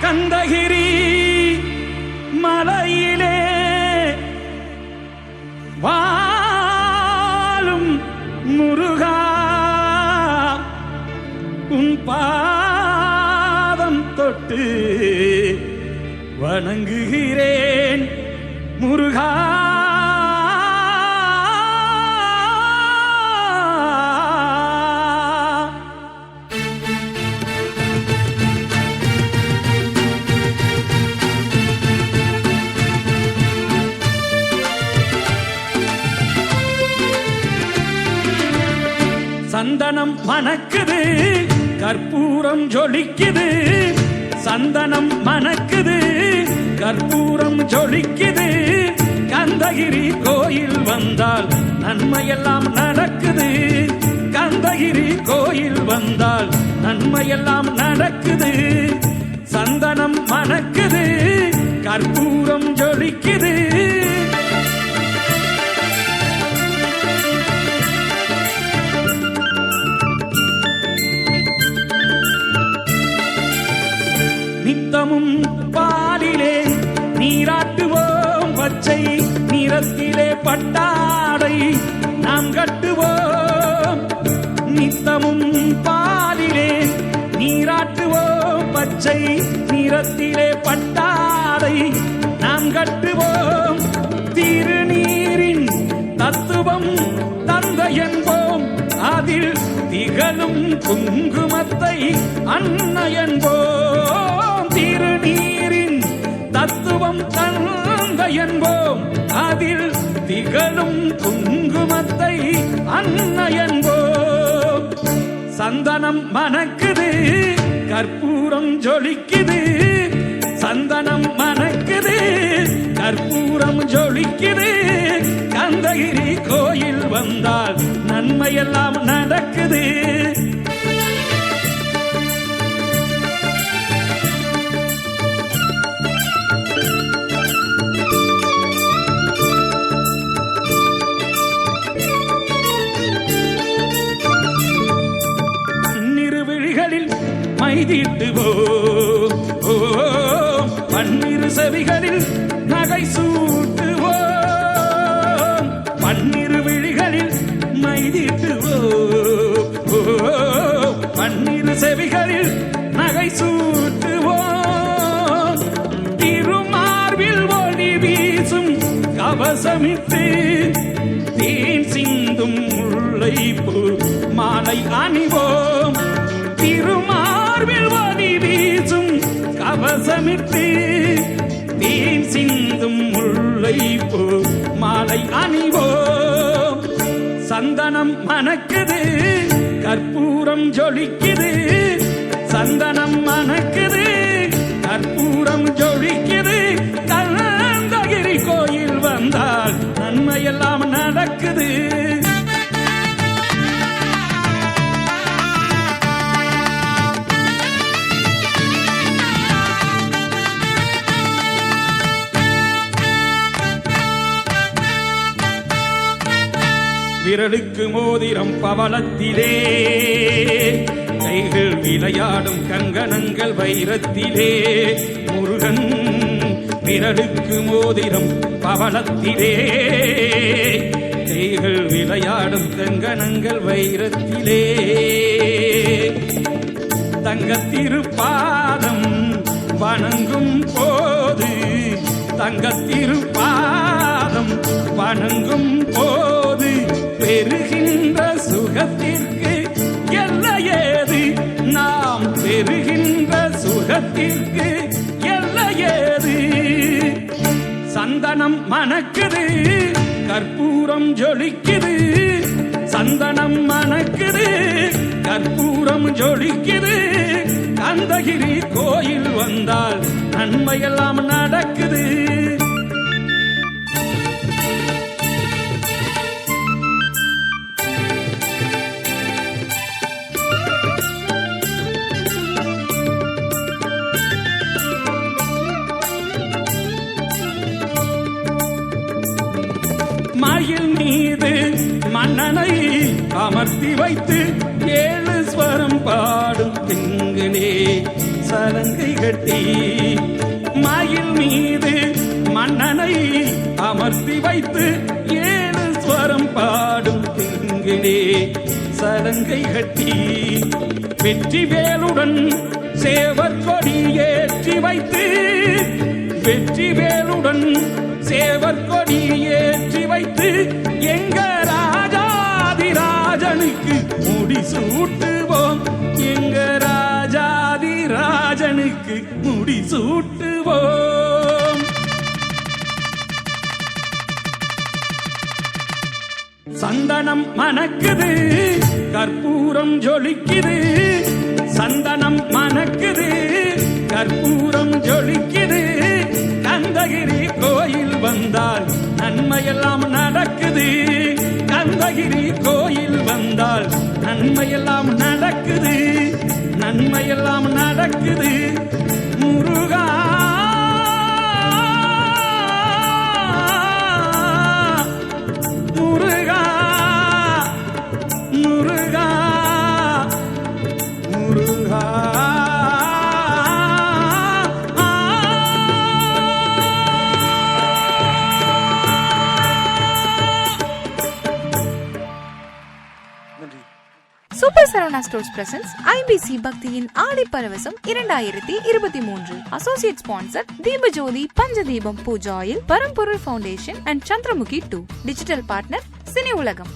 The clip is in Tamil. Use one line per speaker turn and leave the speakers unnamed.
கந்தகிரி மலையிலே வாழும் முருகா உன் பாதம் தொட்டு வணங்குகிறேன் முருகா. சந்தனம் மணக்குது, கற்பூரம் ஜொலிக்குது. சந்தனம் மணக்குது, கற்பூரம் ஜொலிக்குது. கந்தகிரி கோயில் வந்தால் நன்மையெல்லாம் நடக்குது. கந்தகிரி கோயில் வந்தால் நன்மையெல்லாம் நடக்குது. சந்தனம் மணக்குது, கற்பூரம் ஜொலிக்குது. நித்தமும் பாலிலே நீராட்டுவோம், பச்சை நிறத்திலே பட்டாடை நாம் கட்டுவோம். நித்தமும் பாலிலே நீராட்டுவோம், பச்சை நிறத்திலே பட்டாடை நாம் கட்டுவோம். திருநீரின் தத்துவம் தந்தை என்போம், அதில் திகழும் குங்குமத்தை அன்னை என்போம். திருநீரின் தத்துவம் தந்தை என்போம், அதில் திகழும் குங்குமத்தை அன்னை என்போம். சந்தனம் மணக்குது, கற்பூரம் ஜொலிக்குது. சந்தனம் மணக்குது, கற்பூரம் ஜொலிக்குது. கந்தகிரி கோயில் வந்தால் நன்மையெல்லாம் நடக்குது. மைதீட்டுவோம், பன்னிரு செவிகளில் நகை சூட்டுவோம். பன்னிரு விழிகளில் மைதீட்டுவோம், பன்னிரு செவிகளில் நகை சூட்டுவோம். திருமார்பில் ஒளி வீசும் கவசமிட்டு தேன் சிந்தும் முல்லைப்பூ மாலை அணிவோம். திருமார்பில் ஒளி வீசும் கவசமிட்டு தேன் சிந்தும் முல்லைப்பூ மாலை அணிவோம். சந்தனம் மணக்குது, கற்பூரம் ஜொலிக்குது. சந்தனம் மணக்குது, கற்பூரம் ஜொலிக்குது. கந்தகிரி கோயில் வந்தால் நன்மையெல்லாம் நடக்குது. விரலுக்கு மோதிரம் பவளத்திலே, கைகள் விளையாடும் கங்கணங்கள் வைரத்திலே. முருகன் விரலுக்கு மோதிரம் பவளத்திலே, கைகள் விளையாடும் கங்கணங்கள் வைரத்திலே. தங்கத்திருப்பாதம் வணங்கும் போது, தங்கத்திருப்பாதம் வணங்கும் போது பெறுகின்ற சுகத்திற்கு எல்லையேது. நாம் பெறுகின்ற சுகத்திற்கு எல்லையேது. சந்தனம் மணக்குது, கற்பூரம் ஜொலிக்குது. சந்தனம் மணக்குது, கற்பூரம் ஜொலிக்குது. கந்தகிரி கோயில் வந்தால் நன்மையெல்லாம் நடக்குது. மயில் மீது மன்னனை அமர்த்தி வைத்து 7 ஸ்வரம் பாடும் திங்களே சலங்கை கட்டி மயில் மீது மன்னனை அமர்த்தி வைத்து 7 ஸ்வரம் பாடும் திங்களே சலங்கை கட்டி வெற்றி வேலுடன் சேவர் கொடி ஏற்றி வைத்து வெற்றி வேலுடன் சேவர் கொடி ஏற்றி வைத்து எங்க ராஜாதிராஜனுக்கு முடி சூட்டுவோம் எங்க ராஜாதிராஜனுக்கு முடி சூட்டுவோம். சந்தனம் மணக்குது கற்பூரம் ஜொலிக்குது சந்தனம் மணக்குது கற்பூரம் ஜொலிக்குது கந்தகிரி கோயில் வந்தால் நன்மையெல்லாம் நடக்குது கந்தகிரி கோயில் வந்தால் நன்மையெல்லாம் நடக்குது நன்மையெல்லாம் நடக்குது Muruga Muruga Muruga Muruga.
Super Saravana stores presents IBC பக்தியின் ஆடி பரவசம் 2023. Associate sponsor Deepajothi Panchadeepam pooja oil Paramporul foundation and Chandramukhi 2. Digital partner cine உலகம்.